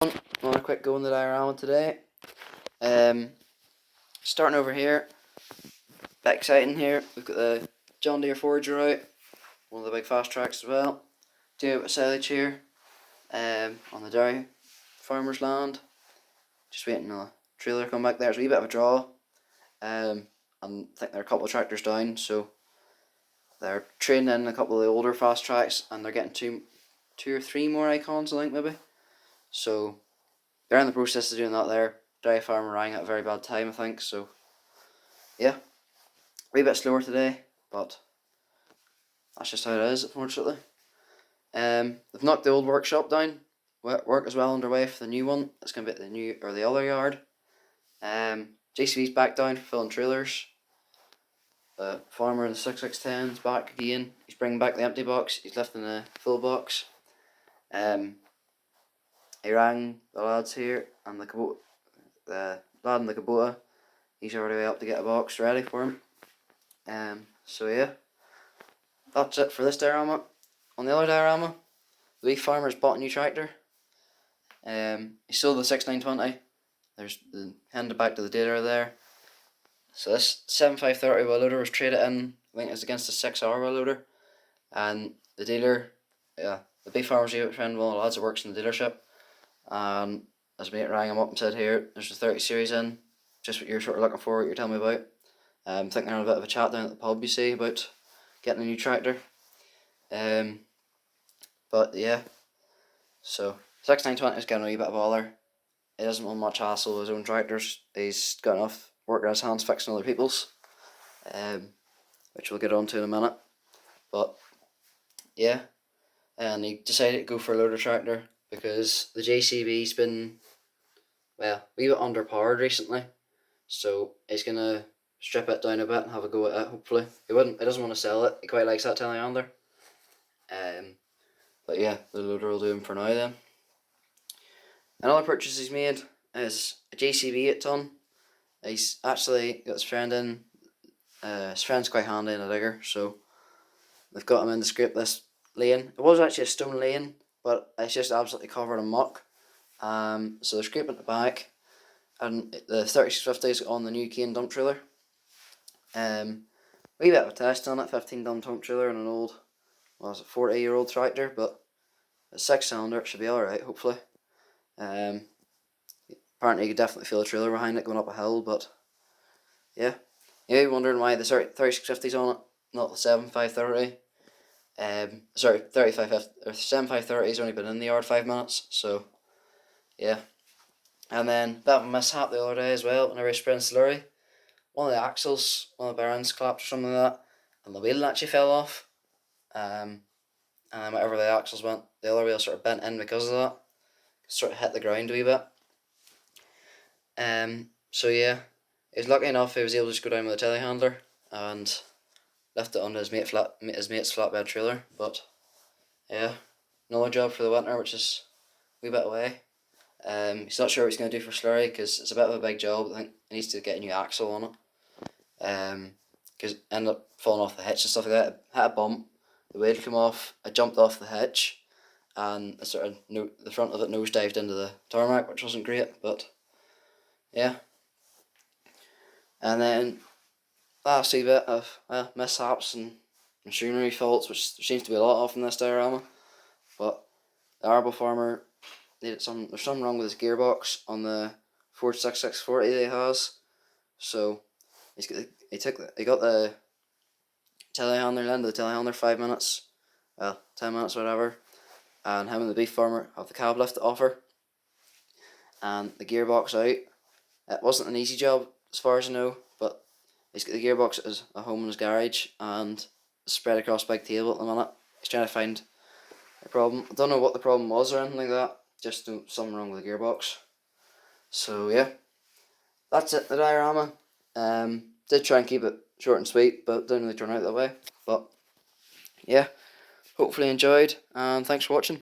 Another quick go in the diorama today. Starting over here, bit exciting here. We've got the John Deere Forager out, one of the big fast tracks as well. Do a bit of silage here, on the dairy farmer's land. Just waiting on a trailer to come back there. It's a wee bit of a draw. And I think there are a couple of tractors down, so they're trading in a couple of the older fast tracks, and they're getting two or three more icons, I think maybe. So they're in the process of doing that there. Dairy farmer rang at a very bad time, I think, so yeah. A wee bit slower today, but that's just how it is, unfortunately. They've knocked the old workshop down. Work is well underway for the new one. It's going to be at the other yard. JCB's back down for filling trailers. The farmer in the 6610 is back again. He's bringing back the empty box. He's lifting the full box. He rang the lads here, and the lad in the Kubota, he's already way up to get a box ready for him. So yeah, that's it for this diorama. On the other diorama, the wee farmer's bought a new tractor. He sold the 6920. There's the handed back to the dealer there. So this 7530 wheel loader was traded in. I think it's against a 6R wheel loader, and the dealer, the big farmer's friend, one of the lads that works in the dealership, and his mate rang him up and said, "Here, there's a 30 series in, just what you're sort of looking for, what you're telling me about." I think they're having a bit of a chat down at the pub, you see, about getting a new tractor. But yeah, so 6920 is getting a wee bit of bother. He doesn't want much hassle with his own tractors. He's got enough work in his hands fixing other people's, which we'll get on to in a minute. But yeah, and he decided to go for a loader tractor because the JCB's been, well, a wee bit underpowered recently, so he's gonna strip it down a bit and have a go at it. Hopefully, he doesn't want to sell it. He quite likes that telehandler. But yeah, the loader will do him for now then. Another purchase he's made is a JCB 8-ton. He's actually got his friend in. His friend's quite handy in a digger, so they've got him in to scrape this lane. It was actually a stone lane, but it's just absolutely covered in muck. So they're scraping it back, and the 3650 is on the new cane dump trailer. Wee bit of a test on it, 15-ton dump trailer and an old, 40-year-old tractor, but a 6-cylinder, it should be alright, hopefully. Apparently you could definitely feel a trailer behind it going up a hill, but yeah. You're wondering why the 3650's on it, not the 7530. 3550 or 7530's only been in the yard 5 minutes, so yeah. And then bit of a mishap the other day as well when I was spraying slurry. One of the axles, one of the bearings collapsed or something like that, and the wheel actually fell off. And then whatever the axles went, the other wheel sort of bent in because of that. Sort of hit the ground a wee bit. So yeah, he was lucky enough he was able to just go down with a telehandler and left it onto his mate's flatbed trailer. But yeah, another job for the winter, which is a wee bit away. He's not sure what he's going to do for slurry because it's a bit of a big job. I think he needs to get a new axle on it. Because it ended up falling off the hitch and stuff like that. It hit a bump, the wheel came off, I jumped off the hitch, and the front of it nosedived into the tarmac, which wasn't great, but yeah. And then last wee bit of mishaps and machinery faults, which there seems to be a lot of in this diorama. But the arable farmer there's something wrong with his gearbox on the Ford 6640 that he has. So he got the telehandler into the telehandler 5 minutes, 10 minutes, whatever. And him and the beef farmer have the cab lift to offer, and the gearbox out. It wasn't an easy job as far as I know, but he's got the gearbox at home in his garage and it's spread across a big table at the minute. He's trying to find a problem. I don't know what the problem was or anything like that, just something wrong with the gearbox. So yeah, that's it, the diorama. Did try and keep it short and sweet, but didn't really turn out that way. But yeah, hopefully enjoyed, and thanks for watching.